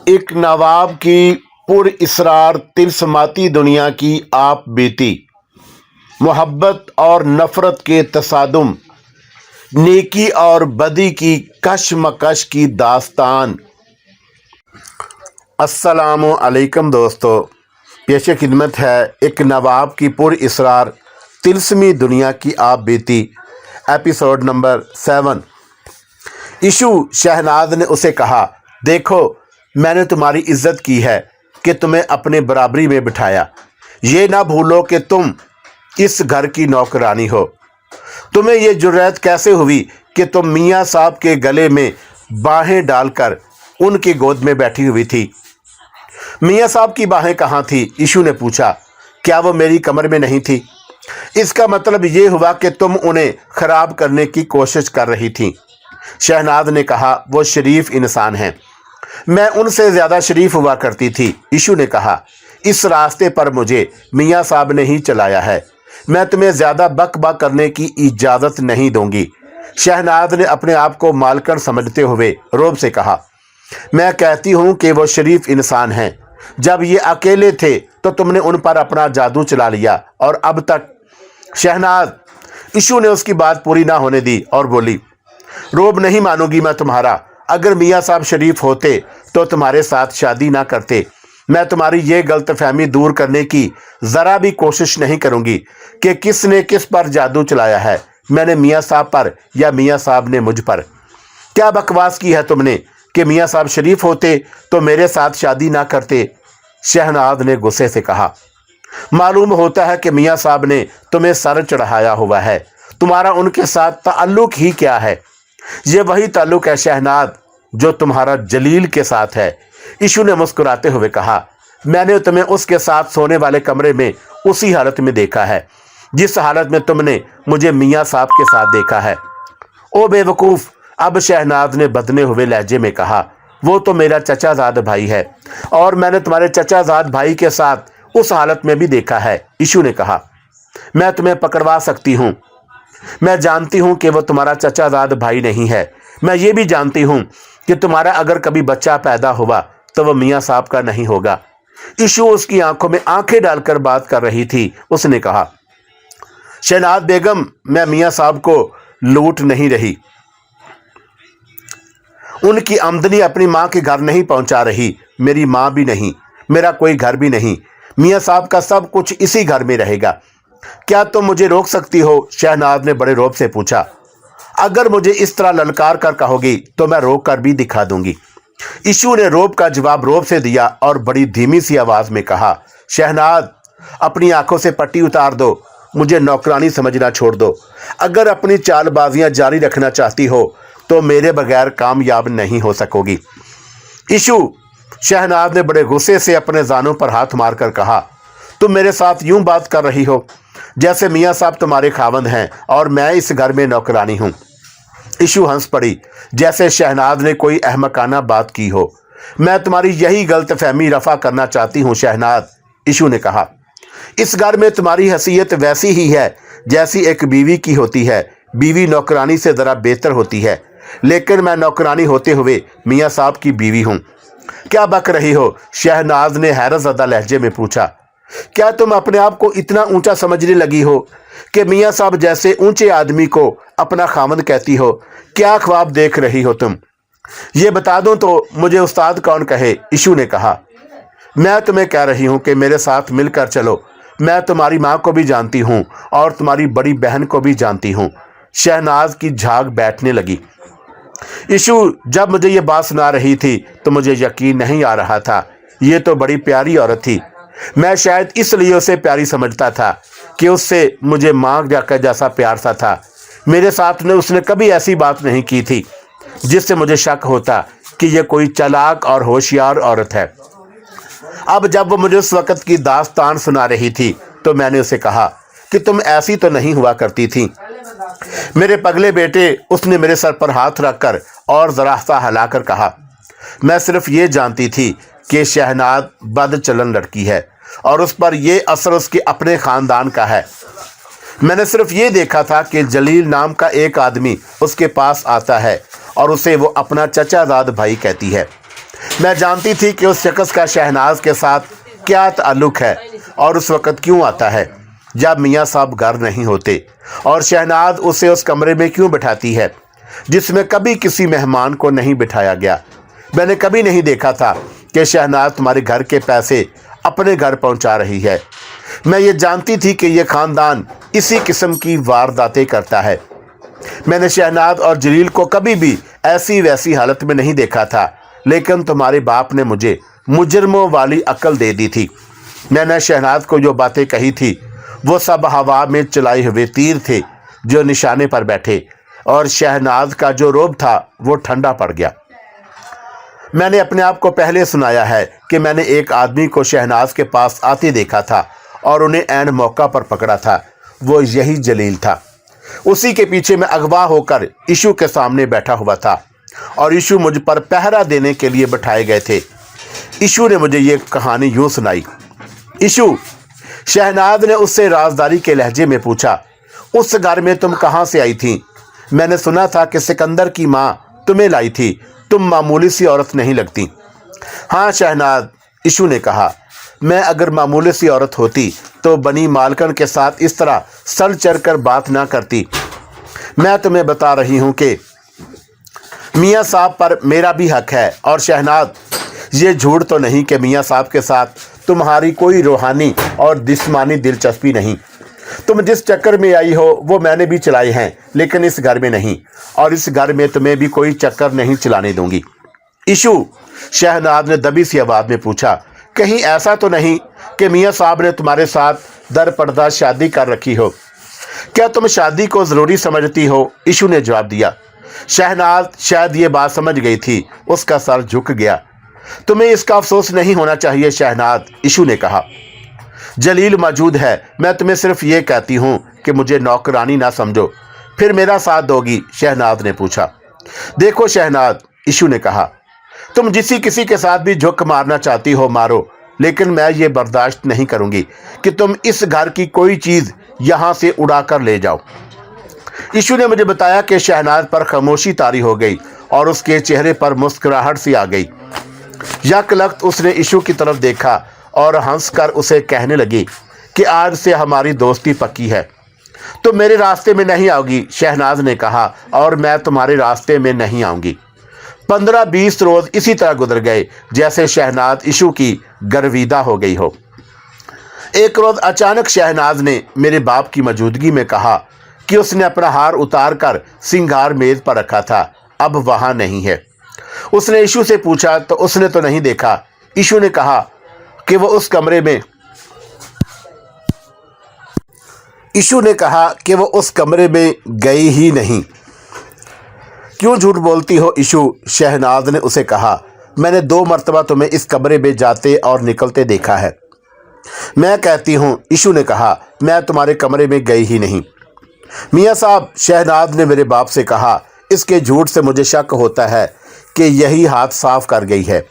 एक नवाब की पुरअसरार तिलस्माती दुनिया की आप बीती, मोहब्बत और नफ़रत के तसादुम, नेकी और बदी की कशमकश की दास्तान। अस्सलामु अलैकुम दोस्तों, पेश खिदमत है एक नवाब की पुरअसरार तिलस्मी दुनिया की आप बीती, एपिसोड नंबर 7। इशू शहनाज ने उसे कहा, देखो मैंने तुम्हारी इज्जत की है कि तुम्हें अपने बराबरी में बिठाया। ये ना भूलो कि तुम इस घर की नौकरानी हो। तुम्हें ये जुर्रत कैसे हुई कि तुम मियाँ साहब के गले में बाहें डालकर उनकी गोद में बैठी हुई थी? मियाँ साहब की बाहें कहाँ थी? इशू ने पूछा। क्या वो मेरी कमर में नहीं थी? इसका मतलब ये हुआ कि तुम उन्हें ख़राब करने की कोशिश कर रही थी। शहनाज ने कहा, वो शरीफ इंसान हैं, मैं उनसे ज़्यादा शरीफ हुआ करती थी। इशू ने कहा, इस रास्ते पर मुझे मियाँ साहब ने ही चलाया है, मैं तुम्हें ज़्यादा बक करने की इजाज़त नहीं दूंगी। शहनाज ने अपने आप को मालकन समझते हुए रोब से कहा, मैं कहती हूँ कि वो शरीफ इंसान हैं। जब ये अकेले थे तो तुमने उन पर अपना जादू चला लिया और अब तक। शहनाज, इशू ने उसकी बात पूरी ना होने दी और बोली, रोब नहीं मानूंगी मैं तुम्हारा। अगर मियाँ साहब शरीफ होते तो तुम्हारे साथ शादी ना करते। मैं तुम्हारी ये गलतफहमी दूर करने की ज़रा भी कोशिश नहीं करूँगी कि किसने किस पर जादू चलाया है, मैंने मियाँ साहब पर या मियाँ साहब ने मुझ पर। क्या बकवास की है तुमने कि मियाँ साहब शरीफ होते तो मेरे साथ शादी ना करते? शहनाज ने गुस्से से कहा, मालूम होता है कि मियाँ साहब ने तुम्हें सर चढ़ाया हुआ है। तुम्हारा उनके साथ ताल्लुक ही क्या है? ये वही ताल्लुक है शहनाज जो तुम्हारा जलील के साथ है। इशू ने मुस्कुराते हुए कहा, मैंने तुम्हें उसके साथ सोने वाले कमरे में उसी हालत में देखा है जिस हालत में तुमने मुझे मियाँ साहब के साथ देखा है। ओ बेवकूफ़, अब शहनाज ने बदने हुए लहजे में कहा, वो तो मेरा चचाजाद भाई है और मैंने तुम्हारे चचाजाद भाई के साथ उस हालत में भी देखा है। इशू ने कहा, मैं तुम्हें पकड़वा सकती हूँ। मैं जानती हूँ कि वो तुम्हारा चचाजाद भाई नहीं है। मैं ये भी जानती हूँ कि तुम्हारा अगर कभी बच्चा पैदा हुआ तो वो मियाँ साहब का नहीं होगा। इशू उसकी आंखों में आंखें डालकर बात कर रही थी। उसने कहा, शहनाज बेगम, मैं मियाँ साहब को लूट नहीं रही, उनकी आमदनी अपनी माँ के घर नहीं पहुँचा रही। मेरी माँ भी नहीं, मेरा कोई घर भी नहीं। मियाँ साहब का सब कुछ इसी घर में रहेगा। क्या तुम मुझे रोक सकती हो? शहनाज ने बड़े रौब से पूछा। अगर मुझे इस तरह ललकार कर कहोगी तो मैं रोक कर भी दिखा दूंगी। इशू ने रौब का जवाब रौब से दिया और बड़ी धीमी सी आवाज़ में कहा, शहनाज, अपनी आंखों से पट्टी उतार दो, मुझे नौकरानी समझना छोड़ दो। अगर अपनी चालबाजियां जारी रखना चाहती हो तो मेरे बगैर कामयाब नहीं हो सकोगी। इशू, शहनाज ने बड़े गुस्से से अपने जानों पर हाथ मारकर कहा, तुम मेरे साथ यूं बात कर रही हो जैसे मियाँ साहब तुम्हारे खावंद हैं और मैं इस घर में नौकरानी हूँ। इशू हंस पड़ी जैसे शहनाज ने कोई अहमकाना बात की हो। मैं तुम्हारी यही गलतफहमी रफा करना चाहती हूँ शहनाज, इशू ने कहा। इस घर में तुम्हारी हैसियत वैसी ही है जैसी एक बीवी की होती है। बीवी नौकरानी से ज़रा बेहतर होती है, लेकिन मैं नौकरानी होते हुए मियाँ साहब की बीवी हूँ। क्या बक रही हो? शहनाज ने हैरत ज़दा लहजे में पूछा। क्या तुम अपने आप को इतना ऊंचा समझने लगी हो कि मियाँ साहब जैसे ऊंचे आदमी को अपना खामद कहती हो? क्या ख्वाब देख रही हो तुम? ये बता दो तो मुझे उस्ताद कौन कहे? इशू ने कहा, मैं तुम्हें कह रही हूँ कि मेरे साथ मिलकर चलो। मैं तुम्हारी माँ को भी जानती हूँ और तुम्हारी बड़ी बहन को भी जानती हूँ। शहनाज की झाग बैठने लगी। इशू, जब मुझे ये बात सुना रही थी तो मुझे यकीन नहीं आ रहा था। ये तो बड़ी प्यारी औरत थी। मैं शायद इसलिए उसे प्यारी समझता था कि उससे मुझे माँ जाकर जैसा प्यार सा था। मेरे साथ ने उसने कभी ऐसी बात नहीं की थी जिससे मुझे शक होता कि यह कोई चालाक और होशियार औरत है। अब जब वो मुझे उस वक़्त की दास्तान सुना रही थी तो मैंने उसे कहा कि तुम ऐसी तो नहीं हुआ करती थी मेरे पगले बेटे। उसने मेरे सर पर हाथ रखकर और ज़रा सा हिलाकर कहा, मैं सिर्फ ये जानती थी कि शहनाज बदचलन लड़की है और उस पर यह असर उसके अपने ख़ानदान का है। मैंने सिर्फ ये देखा था कि जलील नाम का एक आदमी उसके पास आता है और उसे वो अपना चचाजाद भाई कहती है। मैं जानती थी कि उस शख्स का शहनाज के साथ क्या ताल्लुक़ है और उस वक़्त क्यों आता है जब मियाँ साहब घर नहीं होते, और शहनाज उसे उस कमरे में क्यों बिठाती है जिसमें कभी किसी मेहमान को नहीं बिठाया गया। मैंने कभी नहीं देखा था कि शहनाज तुम्हारे घर के पैसे अपने घर पहुंचा रही है। मैं ये जानती थी कि यह ख़ानदान इसी किस्म की वारदातें करता है। मैंने शहनाज और जलील को कभी भी ऐसी वैसी हालत में नहीं देखा था, लेकिन तुम्हारे बाप ने मुझे मुजरमों वाली अक्ल दे दी थी। मैंने शहनाज को जो बातें कही थी वो सब हवा में चलाए हुए तीर थे जो निशाने पर बैठे, और शहनाज का जो रोब था वो ठंडा पड़ गया। मैंने अपने आप को पहले सुनाया है कि मैंने एक आदमी को शहनाज के पास आते देखा था और उन्हें ऐन मौका पर पकड़ा था। वो यही जलील था। उसी के पीछे मैं अगवा होकर इशू के सामने बैठा हुआ था और इशू मुझ पर पहरा देने के लिए बैठाए गए थे। इशू ने मुझे ये कहानी यूँ सुनाई। इशू, शहनाज ने उससे राजदारी के लहजे में पूछा, उस घर में तुम कहाँ से आई थी? मैंने सुना था कि सिकंदर की माँ तुम्हें लाई थी, तुम मामूली सी औरत नहीं लगती। हाँ शहनाज, इशू ने कहा, मैं अगर मामूली सी औरत होती तो बनी मालकन के साथ इस तरह सर चढ़ कर बात ना करती। मैं तुम्हें बता रही हूँ कि मियाँ साहब पर मेरा भी हक है। और शहनाज, ये झूठ तो नहीं कि मियाँ साहब के साथ तुम्हारी कोई रूहानी और जिस्मानी दिलचस्पी नहीं। तुम जिस चक्कर में आई हो वो मैंने भी चलाए हैं, लेकिन इस घर में नहीं, और इस घर में तुम्हें भी कोई चक्कर नहीं चलाने दूंगी। इशू, शहनाज ने दबी सी आवाज़ में पूछा, कहीं ऐसा तो नहीं कि मियाँ साहब ने तुम्हारे साथ दर पर्दा शादी कर रखी हो? क्या तुम शादी को ज़रूरी समझती हो? इशू ने जवाब दिया। शहनाज शायद ये बात समझ गई थी, उसका सर झुक गया। तुम्हें इसका अफसोस नहीं होना चाहिए शहनाज, इशू ने कहा। जलील मौजूद है, मैं तुम्हें सिर्फ ये कहती हूँ कि मुझे नौकरानी ना समझो। फिर मेरा साथ दोगी? शहनाज ने पूछा। देखो शहनाज, इशू ने कहा, तुम जिसी किसी के साथ भी झुक मारना चाहती हो मारो, लेकिन मैं ये बर्दाश्त नहीं करूँगी कि तुम इस घर की कोई चीज़ यहाँ से उड़ा कर ले जाओ। इशू ने मुझे बताया कि शहनाज पर खामोशी तारी हो गई और उसके चेहरे पर मुस्कुराहट सी आ गई। यकलख्त उसने इशू की तरफ देखा और हंसकर उसे कहने लगी कि आज से हमारी दोस्ती पक्की है। तुम मेरे रास्ते में नहीं आओगी, शहनाज ने कहा, और मैं तुम्हारे रास्ते में नहीं आऊँगी। 15-20 रोज़ इसी तरह गुजर गए जैसे शहनाज इशू की गर्विदा हो गई हो। एक रोज़ अचानक शहनाज ने मेरे बाप की मौजूदगी में कहा कि उसने अपना हार उतार कर सिंगार मेज़ पर रखा था, अब वहाँ नहीं है। उसने इशू से पूछा तो उसने तो नहीं देखा। इशू ने कहा कि वो उस कमरे में गई ही नहीं। क्यों झूठ बोलती हो इशू? शहनाज ने उसे कहा, मैंने 2 मरतबा तुम्हें इस कमरे में जाते और निकलते देखा है। मैं कहती हूँ, इशू ने कहा, मैं तुम्हारे कमरे में गई ही नहीं। मियाँ साहब, शहनाज ने मेरे बाप से कहा, इसके झूठ से मुझे शक होता है कि यही हाथ साफ कर गई है।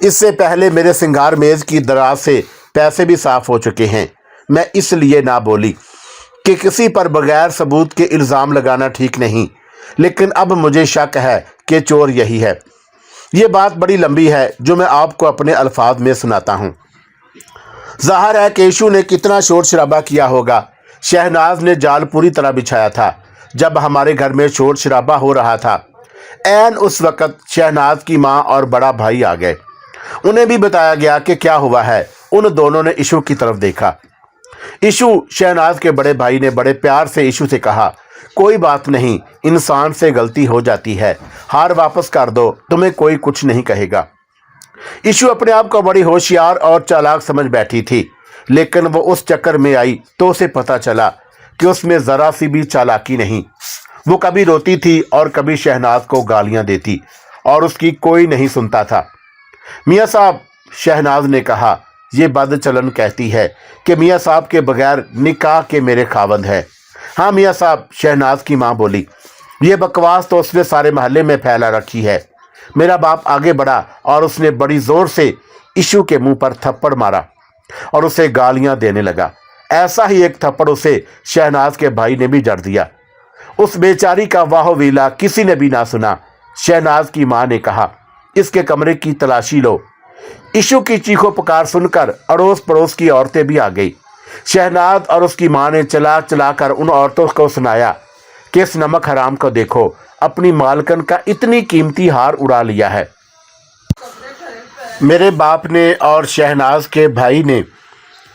इससे पहले मेरे सिंगार मेज़ की दराज से पैसे भी साफ हो चुके हैं। मैं इसलिए ना बोली कि किसी पर बगैर सबूत के इल्ज़ाम लगाना ठीक नहीं, लेकिन अब मुझे शक है कि चोर यही है। ये बात बड़ी लंबी है जो मैं आपको अपने अल्फाज में सुनाता हूँ। ज़ाहिर है कि इशू ने कितना शोर शराबा किया होगा। शहनाज ने जाल पूरी तरह बिछाया था। जब हमारे घर में शोर शराबा हो रहा था, ऐन उस वक़्त शहनाज की माँ और बड़ा भाई आ गए। उन्हें भी बताया गया कि क्या हुआ है। उन दोनों ने इशू की तरफ देखा। इशू, शहनाज के बड़े भाई ने बड़े प्यार से इशू से कहा, कोई बात नहीं, इंसान से गलती हो जाती है, हार वापस कर दो, तुम्हें कोई कुछ नहीं कहेगा। इशू अपने आप को बड़ी होशियार और चालाक समझ बैठी थी, लेकिन वो उस चक्कर में आई तो उसे पता चला कि उसमें ज़रा सी भी चालाकी नहीं। वो कभी रोती थी और कभी शहनाज को गालियां देती और उसकी कोई नहीं सुनता था। मियाँ साहब, शहनाज ने कहा, ये बदचलन कहती है कि मियाँ साहब के बगैर निकाह के मेरे खावंद है। हाँ मियाँ साहब, शहनाज की माँ बोली, ये बकवास तो उसने सारे मोहल्ले में फैला रखी है। मेरा बाप आगे बढ़ा और उसने बड़ी ज़ोर से इशू के मुंह पर थप्पड़ मारा और उसे गालियां देने लगा। ऐसा ही एक थप्पड़ उसे शहनाज के भाई ने भी जड़ दिया। उस बेचारी का वाह वीला किसी ने भी ना सुना। शहनाज की माँ ने कहा, इसके कमरे की तलाशी लो। इशू की चीखों पुकार सुनकर अड़ोस पड़ोस की औरतें भी आ गई। शहनाज और उसकी माँ ने चला चला कर उन औरतों को सुनाया कि इस नमक हराम को देखो, अपनी मालकन का इतनी कीमती हार उड़ा लिया है। मेरे बाप ने और शहनाज के भाई ने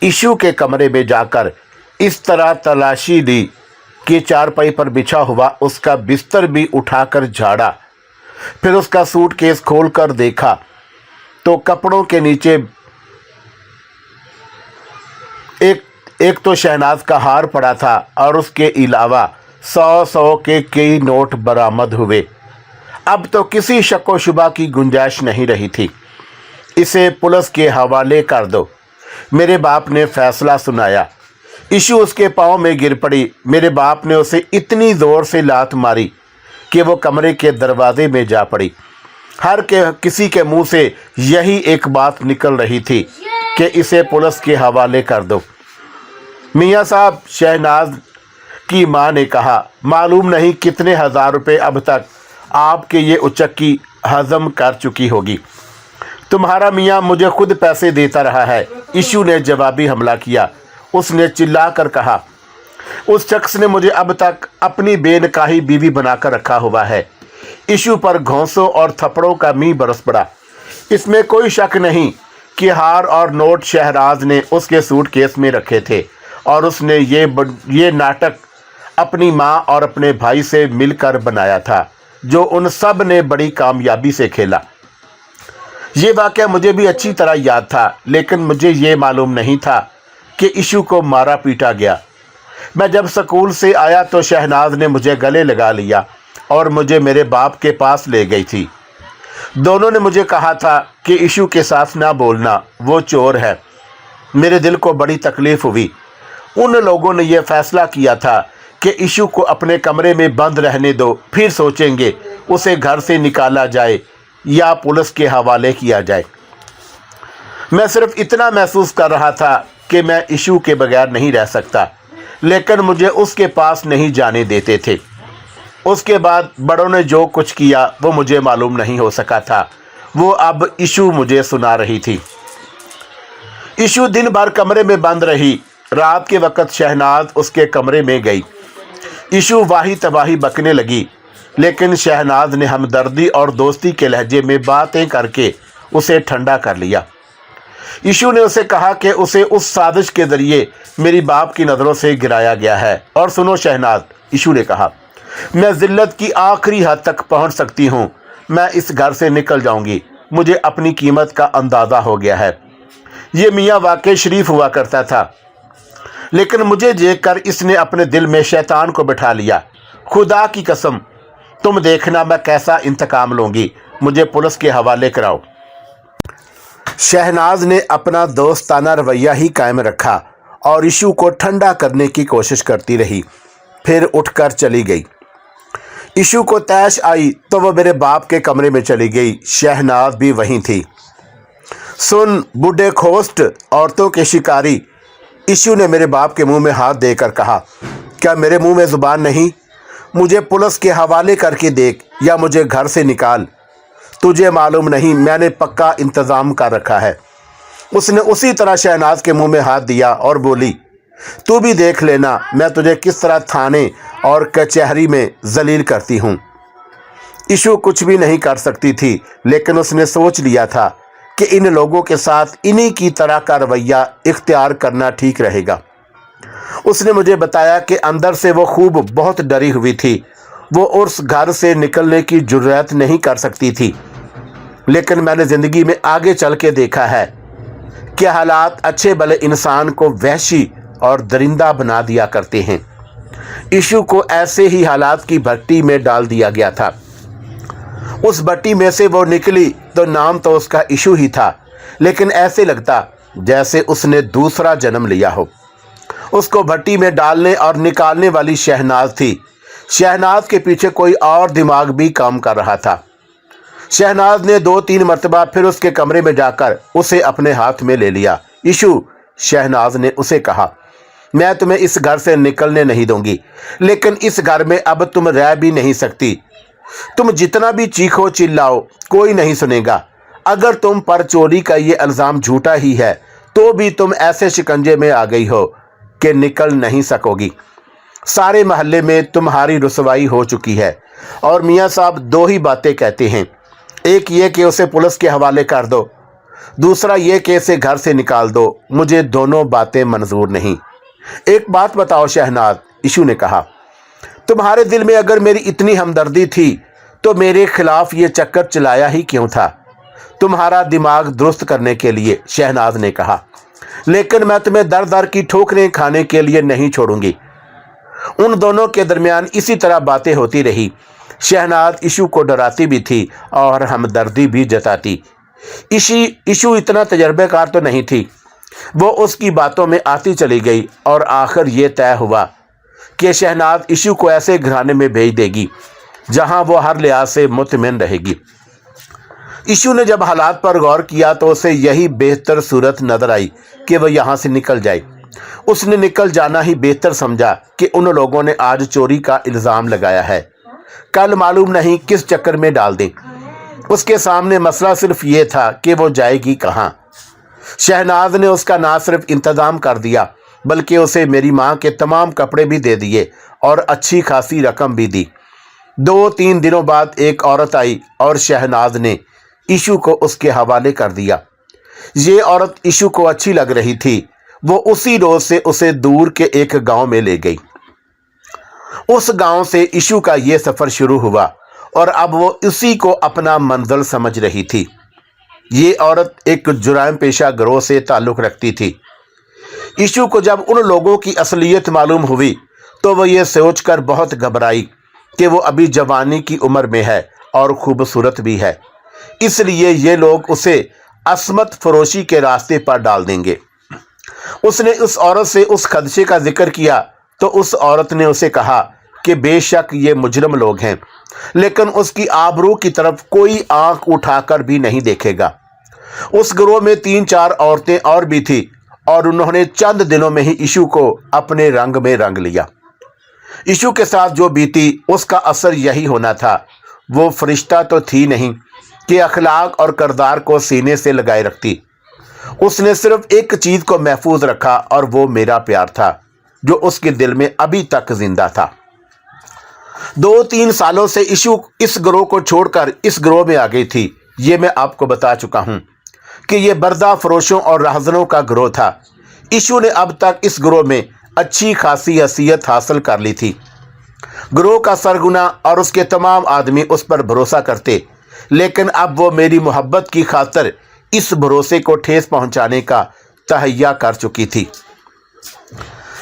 इशू के कमरे में जाकर इस तरह तलाशी ली कि चारपाई पर बिछा हुआ उसका बिस्तर भी उठाकर झाड़ा। फिर उसका सूटकेस खोलकर देखा तो कपड़ों के नीचे एक तो शहनाज का हार पड़ा था और उसके अलावा 100 के कई नोट बरामद हुए। अब तो किसी शक व शुबा की गुंजाइश नहीं रही थी। इसे पुलिस के हवाले कर दो, मेरे बाप ने फैसला सुनाया। इशू उसके पाँव में गिर पड़ी। मेरे बाप ने उसे इतनी ज़ोर से लात मारी कि वो कमरे के दरवाजे में जा पड़ी। किसी के मुंह से यही एक बात निकल रही थी कि इसे पुलिस के हवाले कर दो। मियाँ साहब, शहनाज की माँ ने कहा, मालूम नहीं कितने हज़ार रुपये अब तक आपके ये उचक्की हजम कर चुकी होगी। तुम्हारा मियाँ मुझे खुद पैसे देता रहा है। इशू ने जवाबी हमला किया। उसने चिल्लाकर कहा, उस शख्स ने मुझे अब तक अपनी बेनकाही बीवी बनाकर रखा हुआ है। इशू पर घोंसों और थप्पड़ों का मींह बरस पड़ा। इसमें कोई शक नहीं कि हार और नोट शहनाज ने उसके सूटकेस में रखे थे और उसने ये नाटक अपनी माँ और अपने भाई से मिलकर बनाया था, जो उन सब ने बड़ी कामयाबी से खेला। ये वाक़या मुझे भी अच्छी तरह याद था, लेकिन मुझे ये मालूम नहीं था कि इशू को मारा पीटा गया। मैं जब स्कूल से आया तो शहनाज ने मुझे गले लगा लिया और मुझे मेरे बाप के पास ले गई थी। दोनों ने मुझे कहा था कि इशू के साथ ना बोलना, वो चोर है। मेरे दिल को बड़ी तकलीफ़ हुई। उन लोगों ने यह फ़ैसला किया था कि इशू को अपने कमरे में बंद रहने दो, फिर सोचेंगे उसे घर से निकाला जाए या पुलिस के हवाले किया जाए। मैं सिर्फ इतना महसूस कर रहा था कि मैं इशू के बगैर नहीं रह सकता, लेकिन मुझे उसके पास नहीं जाने देते थे। उसके बाद बड़ों ने जो कुछ किया वो मुझे मालूम नहीं हो सका था। वो अब इशू मुझे सुना रही थी। इशू दिन भर कमरे में बंद रही। रात के वक़्त शहनाज उसके कमरे में गई। इशू वाही तबाही बकने लगी, लेकिन शहनाज ने हमदर्दी और दोस्ती के लहजे में बातें करके उसे ठंडा कर लिया। इशू ने उसे कहा कि उसे उस साजिश के ज़रिए मेरी बाप की नज़रों से गिराया गया है। और सुनो शहनाज, इशू ने कहा, मैं ज़िल्लत की आखिरी हद तक पहुंच सकती हूं। मैं इस घर से निकल जाऊंगी। मुझे अपनी कीमत का अंदाज़ा हो गया है। ये मियाँ वाकई शरीफ हुआ करता था, लेकिन मुझे देखकर इसने अपने दिल में शैतान को बिठा लिया। खुदा की कसम, तुम देखना मैं कैसा इंतकाम लूँगी। मुझे पुलिस के हवाले कराओ। शहनाज ने अपना दोस्ताना रवैया ही कायम रखा और इशू को ठंडा करने की कोशिश करती रही। फिर उठकर चली गई। इशू को तैश आई तो वह मेरे बाप के कमरे में चली गई। शहनाज भी वहीं थी। सुन बूढ़े खोस्ट, औरतों के शिकारी, इशू ने मेरे बाप के मुंह में हाथ देकर कहा, क्या मेरे मुंह में ज़ुबान नहीं? मुझे पुलिस के हवाले करके देख या मुझे घर से निकाल। तुझे मालूम नहीं, मैंने पक्का इंतज़ाम कर रखा है। उसने उसी तरह शहनाज के मुंह में हाथ दिया और बोली, तू भी देख लेना मैं तुझे किस तरह थाने और कचहरी में जलील करती हूँ। इशू कुछ भी नहीं कर सकती थी, लेकिन उसने सोच लिया था कि इन लोगों के साथ इन्हीं की तरह का रवैया इख्तियार करना ठीक रहेगा। उसने मुझे बताया कि अंदर से वो खूब बहुत डरी हुई थी। वो उस घर से निकलने की जुर्रत नहीं कर सकती थी, लेकिन मैंने ज़िंदगी में आगे चल के देखा है कि हालात अच्छे भले इंसान को वहशी और दरिंदा बना दिया करते हैं। इशू को ऐसे ही हालात की भट्टी में डाल दिया गया था। उस भट्टी में से वो निकली तो नाम तो उसका इशू ही था, लेकिन ऐसे लगता जैसे उसने दूसरा जन्म लिया हो। उसको भट्टी में डालने और निकालने वाली शहनाज थी। शहनाज के पीछे कोई और दिमाग भी काम कर रहा था। शहनाज ने 2-3 मरतबा फिर उसके कमरे में जाकर उसे अपने हाथ में ले लिया। इशू, शहनाज ने उसे कहा, मैं तुम्हें इस घर से निकलने नहीं दूंगी, लेकिन इस घर में अब तुम रह भी नहीं सकती। तुम जितना भी चीखो चिल्लाओ कोई नहीं सुनेगा। अगर तुम पर चोरी का ये इल्ज़ाम झूठा ही है तो भी तुम ऐसे शिकंजे में आ गई हो कि निकल नहीं सकोगी। सारे महल्ले में तुम्हारी रुसवाई हो चुकी है। और मियाँ साहब दो ही बातें कहते हैं, एक ये कि उसे पुलिस के हवाले कर दो, दूसरा ये कि इसे घर से निकाल दो। मुझे दोनों बातें मंजूर नहीं। एक बात बताओ शहनाज, इशू ने कहा, तुम्हारे दिल में अगर मेरी इतनी हमदर्दी थी तो मेरे खिलाफ ये चक्कर चलाया ही क्यों था? तुम्हारा दिमाग दुरुस्त करने के लिए, शहनाज ने कहा, लेकिन मैं तुम्हें दर दर की ठोकरें खाने के लिए नहीं छोड़ूंगी। उन दोनों के दरमियान इसी तरह बातें होती रही। शहनाज इशू को डराती भी थी और हमदर्दी भी जताती। इशू इतना तजर्बेकार तो नहीं थी। वो उसकी बातों में आती चली गई और आखिर ये तय हुआ कि शहनाज इशू को ऐसे घराने में भेज देगी जहां वो हर लिहाज से मुतमिन रहेगी। इशू ने जब हालात पर गौर किया तो उसे यही बेहतर सूरत नजर आई कि वह यहाँ से निकल जाए। उसने निकल जाना ही बेहतर समझा कि उन लोगों ने आज चोरी का इल्ज़ाम लगाया है, कल मालूम नहीं किस चक्कर में डाल दें। उसके सामने मसला सिर्फ ये था कि वो जाएगी कहाँ। शहनाज ने उसका ना सिर्फ इंतज़ाम कर दिया बल्कि उसे मेरी माँ के तमाम कपड़े भी दे दिए और अच्छी खासी रकम भी दी। 2-3 दिनों बाद एक औरत आई और शहनाज ने इशू को उसके हवाले कर दिया। ये औरत इशू को अच्छी लग रही थी। वो उसी रोज से उसे दूर के एक गांव में ले गई। उस गांव से इशू का ये सफ़र शुरू हुआ और अब वो इसी को अपना मंजिल समझ रही थी। ये औरत एक जुराम पेशा गिरोह से ताल्लुक़ रखती थी। इशू को जब उन लोगों की असलियत मालूम हुई तो वह ये सोचकर बहुत घबराई कि वो अभी जवानी की उम्र में है और खूबसूरत भी है, इसलिए ये लोग उसे असमत फरोशी के रास्ते पर डाल देंगे। उसने उस औरत से उस खदशे का जिक्र किया तो उस औरत ने उसे कहा कि बेशक ये मुजरम लोग हैं, लेकिन उसकी आबरू की तरफ कोई आंख उठाकर भी नहीं देखेगा। उस गिरोह में 3-4 औरतें और भी थी और उन्होंने चंद दिनों में ही इशू को अपने रंग में रंग लिया। इशू के साथ जो बीती उसका असर यही होना था। वो फरिश्ता तो थी नहीं कि अखलाक और किरदार को सीने से लगाए रखती। उसने सिर्फ एक चीज़ को महफूज रखा और वो मेरा प्यार था जो उसके दिल में अभी तक जिंदा था। 2-3 सालों से इशू इस गिरोह को छोड़कर इस गिरोह में आ गई थी। ये मैं आपको बता चुका हूँ कि ये बर्दा फरोशों और राहजनों का गिरोह था। इशू ने अब तक इस गिरोह में अच्छी खासी हैसियत हासिल कर ली थी। गिरोह का सरगुना और उसके तमाम आदमी उस पर भरोसा करते, लेकिन अब वो मेरी मोहब्बत की खातिर इस भरोसे को ठेस पहुंचाने का तहैया कर चुकी थी।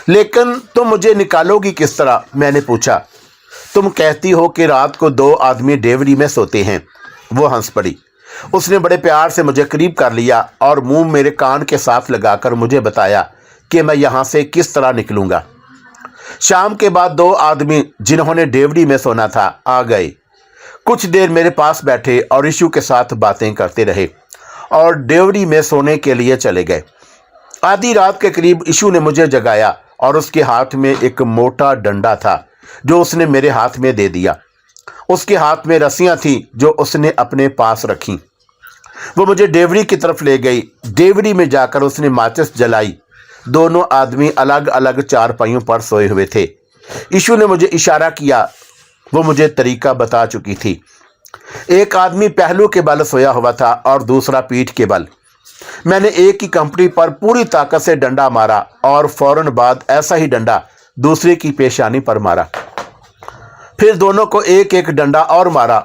लेकिन तुम मुझे निकालोगी किस तरह? मैंने पूछा। तुम कहती हो कि रात को 2 आदमी डेवरी में सोते हैं। वो हंस पड़ी। उसने बड़े प्यार से मुझे करीब कर लिया और मुंह मेरे कान के साथ लगाकर मुझे बताया कि मैं यहाँ से किस तरह निकलूँगा। शाम के बाद 2 आदमी जिन्होंने डेवरी में सोना था आ गए। कुछ देर मेरे पास बैठे और इशू के साथ बातें करते रहे और डेवरी में सोने के लिए चले गए। आधी रात के करीब इशू ने मुझे जगाया और उसके हाथ में एक मोटा डंडा था जो उसने मेरे हाथ में दे दिया। उसके हाथ में रस्सियां थीं जो उसने अपने पास रखीं। वो मुझे डेवरी की तरफ ले गई। डेवरी में जाकर उसने माचिस जलाई। दोनों आदमी अलग अलग चारपाइयों पर सोए हुए थे। इशू ने मुझे इशारा किया। वो मुझे तरीका बता चुकी थी। एक आदमी पहलू के बल सोया हुआ था और दूसरा पीठ के बल। मैंने एक ही कंपनी पर पूरी ताकत से डंडा मारा और फौरन बाद ऐसा ही डंडा दूसरे की पेशानी पर मारा। फिर दोनों को एक एक डंडा और मारा।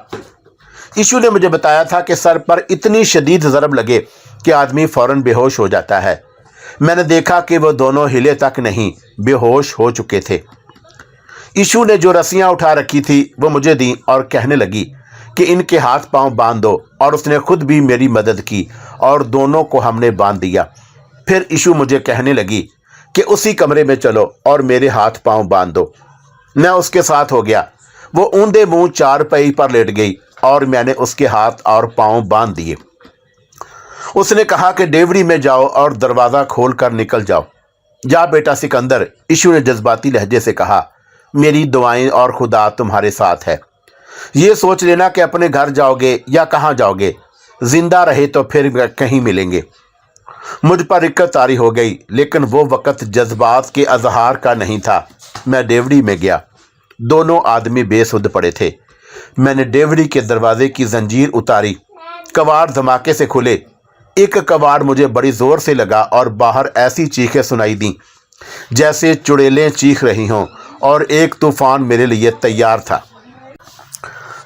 इशू ने मुझे बताया था कि सर पर इतनी शदीद ज़रब लगे कि आदमी फौरन बेहोश हो जाता है। मैंने देखा कि वो दोनों हिले तक नहीं, बेहोश हो चुके थे। इशू ने जो रस्सियां उठा रखी थी वो मुझे दी और कहने लगी कि इनके हाथ पांव बांध दो, और उसने खुद भी मेरी मदद की और दोनों को हमने बांध दिया। फिर इशू मुझे कहने लगी कि उसी कमरे में चलो और मेरे हाथ पांव बांध दो। मैं उसके साथ हो गया। वो ऊंधे मुंह चारपाई पर लेट गई और मैंने उसके हाथ और पांव बांध दिए। उसने कहा कि डेवरी में जाओ और दरवाज़ा खोल कर निकल जाओ। जा बेटा सिकंदर, इशू ने जज्बाती लहजे से कहा। मेरी दुआएं और खुदा तुम्हारे साथ है। ये सोच लेना कि अपने घर जाओगे या कहाँ जाओगे, जिंदा रहे तो फिर कहीं मिलेंगे। मुझ पर इक्कत तारी हो गई, लेकिन वो वक़्त जज्बात के अजहार का नहीं था। मैं डेवढ़ी में गया। दोनों आदमी बेसुध पड़े थे। मैंने डेवढ़ी के दरवाजे की जंजीर उतारी। कबाड़ धमाके से खुले। एक कबाड़ मुझे बड़ी ज़ोर से लगा और बाहर ऐसी चीखें सुनाई दी जैसे चुड़ैलें चीख रही हों, और एक तूफान मेरे लिए तैयार था।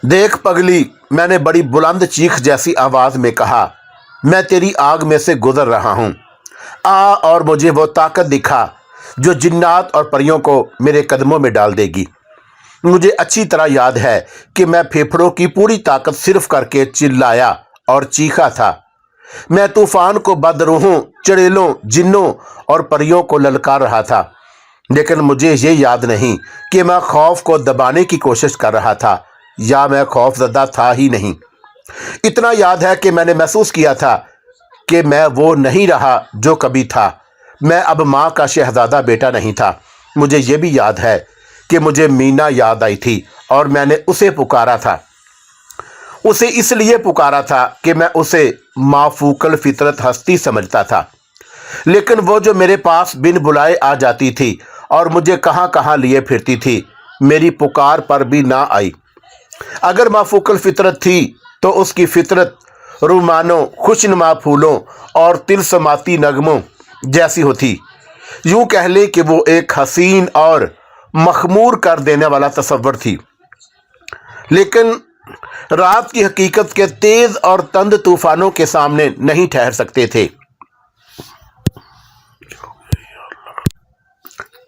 देख पगली, मैंने बड़ी बुलंद चीख जैसी आवाज़ में कहा, मैं तेरी आग में से गुजर रहा हूँ। आ और मुझे वो ताकत दिखा जो जिन्नात और परियों को मेरे कदमों में डाल देगी। मुझे अच्छी तरह याद है कि मैं फेफड़ों की पूरी ताकत सिर्फ करके चिल्लाया और चीखा था। मैं तूफान को बदरूहों, चुड़ैलों, जिन्नों और परियों को ललकार रहा था, लेकिन मुझे ये याद नहीं कि मैं खौफ को दबाने की कोशिश कर रहा था या मैं खौफजदा था ही नहीं। इतना याद है कि मैंने महसूस किया था कि मैं वो नहीं रहा जो कभी था। मैं अब माँ का शहजादा बेटा नहीं था। मुझे ये भी याद है कि मुझे मीना याद आई थी और मैंने उसे पुकारा था। उसे इसलिए पुकारा था कि मैं उसे माफूकल फितरत हस्ती समझता था, लेकिन वो जो मेरे पास बिन बुलाए आ जाती थी और मुझे कहाँ कहाँ लिए फिरती थी, मेरी पुकार पर भी ना आई। अगर माफूकल फितरत थी तो उसकी फितरत रुमानों, खुशनुमा फूलों और तिलस्माती नगमों जैसी होती। यूं कह ले कि वो एक हसीन और मखमूर कर देने वाला तस्वर थी। लेकिन रात की हकीकत के तेज और तंद तूफानों के सामने नहीं ठहर सकते थे।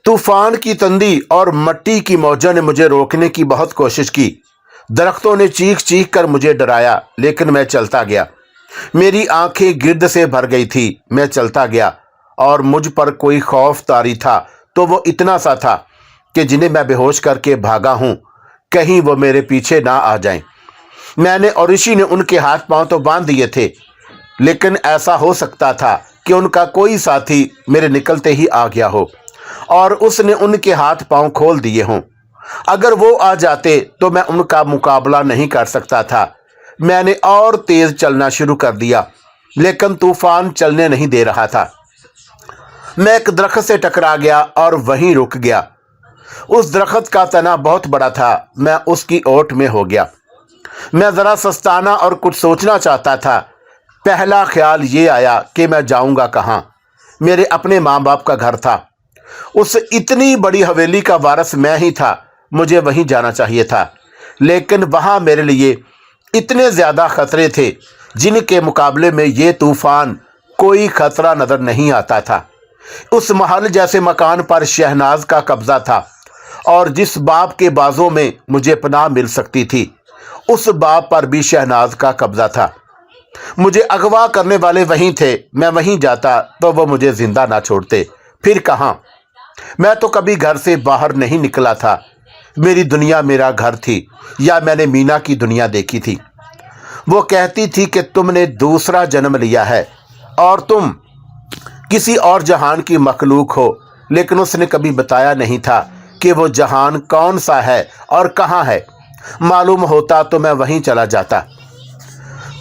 तूफान की तंदी और मट्टी की मौजों ने मुझे रोकने की बहुत कोशिश की। दरख्तों ने चीख चीख कर मुझे डराया, लेकिन मैं चलता गया। मेरी आंखें गिर्द से भर गई थी। मैं चलता गया और मुझ पर कोई खौफ तारी था तो वो इतना सा था कि जिन्हें मैं बेहोश करके भागा हूँ, कहीं वो मेरे पीछे ना आ जाएं। मैंने और ऋषि ने उनके हाथ पांव तो बांध दिए थे, लेकिन ऐसा हो सकता था कि उनका कोई साथी मेरे निकलते ही आ गया हो और उसने उनके हाथ पांव खोल दिए हों। अगर वो आ जाते तो मैं उनका मुकाबला नहीं कर सकता था। मैंने और तेज चलना शुरू कर दिया, लेकिन तूफान चलने नहीं दे रहा था। मैं एक दरख्त से टकरा गया और वहीं रुक गया। उस दरख्त का तना बहुत बड़ा था। मैं उसकी ओट में हो गया। मैं ज़रा सस्ताना और कुछ सोचना चाहता था। पहला ख्याल ये आया कि मैं जाऊंगा कहाँ। मेरे अपने माँ बाप का घर था। उस इतनी बड़ी हवेली का वारिस मैं ही था। मुझे वहीं जाना चाहिए था, लेकिन वहाँ मेरे लिए इतने ज़्यादा ख़तरे थे जिनके मुकाबले में ये तूफ़ान कोई ख़तरा नज़र नहीं आता था। उस महल जैसे मकान पर शहनाज का कब्ज़ा था और जिस बाप के बाजों में मुझे पनाह मिल सकती थी, उस बाप पर भी शहनाज का कब्ज़ा था। मुझे अगवा करने वाले वहीं थे। मैं वहीं जाता तो वो मुझे ज़िंदा ना छोड़ते। फिर कहाँ? मैं तो कभी घर से बाहर नहीं निकला था। मेरी दुनिया मेरा घर थी, या मैंने मीना की दुनिया देखी थी। वो कहती थी कि तुमने दूसरा जन्म लिया है और तुम किसी और जहान की मखलूक हो, लेकिन उसने कभी बताया नहीं था कि वो जहान कौन सा है और कहाँ है। मालूम होता तो मैं वहीं चला जाता।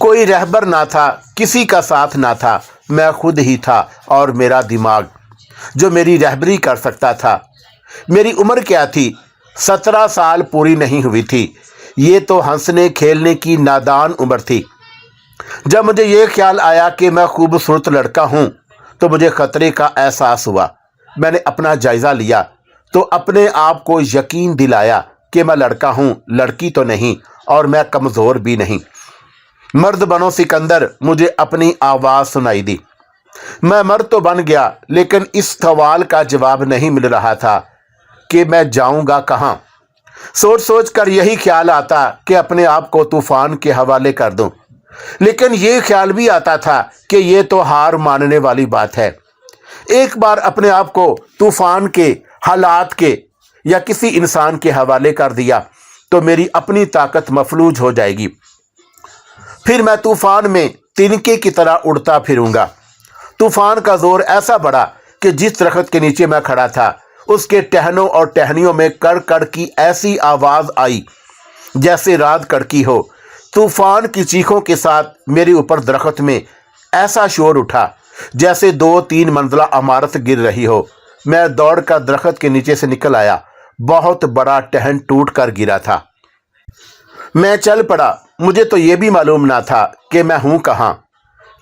कोई रहबर ना था, किसी का साथ ना था। मैं खुद ही था और मेरा दिमाग जो मेरी रहबरी कर सकता था। मेरी उम्र क्या थी? 17 साल पूरी नहीं हुई थी। ये तो हंसने खेलने की नादान उम्र थी। जब मुझे ये ख्याल आया कि मैं खूबसूरत लड़का हूँ तो मुझे खतरे का एहसास हुआ। मैंने अपना जायज़ा लिया तो अपने आप को यकीन दिलाया कि मैं लड़का हूँ, लड़की तो नहीं, और मैं कमज़ोर भी नहीं। मर्द बनो सिकंदर, मुझे अपनी आवाज़ सुनाई दी। मैं मर्द तो बन गया, लेकिन इस सवाल का जवाब नहीं मिल रहा था कि मैं जाऊंगा कहाँ। सोच सोच कर यही ख्याल आता कि अपने आप को तूफान के हवाले कर दूं, लेकिन ये ख्याल भी आता था कि ये तो हार मानने वाली बात है। एक बार अपने आप को तूफान के, हालात के या किसी इंसान के हवाले कर दिया तो मेरी अपनी ताकत मफलूज हो जाएगी। फिर मैं तूफान में तिनके की तरह उड़ता फिरूंगा। तूफान का जोर ऐसा बढ़ा कि जिस दरख्त के नीचे मैं खड़ा था उसके टहनों और टहनियों में कड़ कड़ की ऐसी आवाज़ आई जैसे रात कड़की हो। तूफान की चीखों के साथ मेरे ऊपर दरख्त में ऐसा शोर उठा जैसे 2-3 मंजिला इमारत गिर रही हो। मैं दौड़कर दरख्त के नीचे से निकल आया। बहुत बड़ा टहन टूट कर गिरा था। मैं चल पड़ा। मुझे तो ये भी मालूम ना था कि मैं हूँ कहाँ।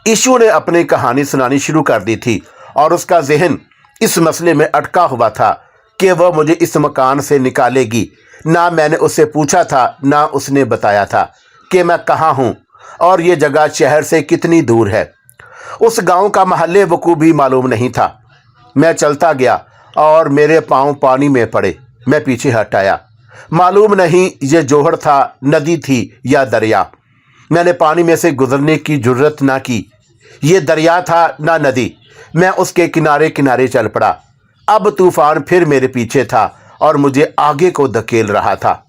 ईशू ने अपनी कहानी सुनानी शुरू कर दी थी और उसका जहन इस मसले में अटका हुआ था कि वह मुझे इस मकान से निकालेगी। ना मैंने उससे पूछा था, ना उसने बताया था कि मैं कहाँ हूँ और ये जगह शहर से कितनी दूर है। उस गांव का महल्ले वकू भी मालूम नहीं था। मैं चलता गया और मेरे पांव पानी में पड़े। मैं पीछे हट आया। मालूम नहीं ये जोहड़ था, नदी थी या दरिया। मैंने पानी में से गुजरने की जुर्रत ना की। ये दरिया था ना नदी। मैं उसके किनारे किनारे चल पड़ा। अब तूफान फिर मेरे पीछे था और मुझे आगे को धकेल रहा था।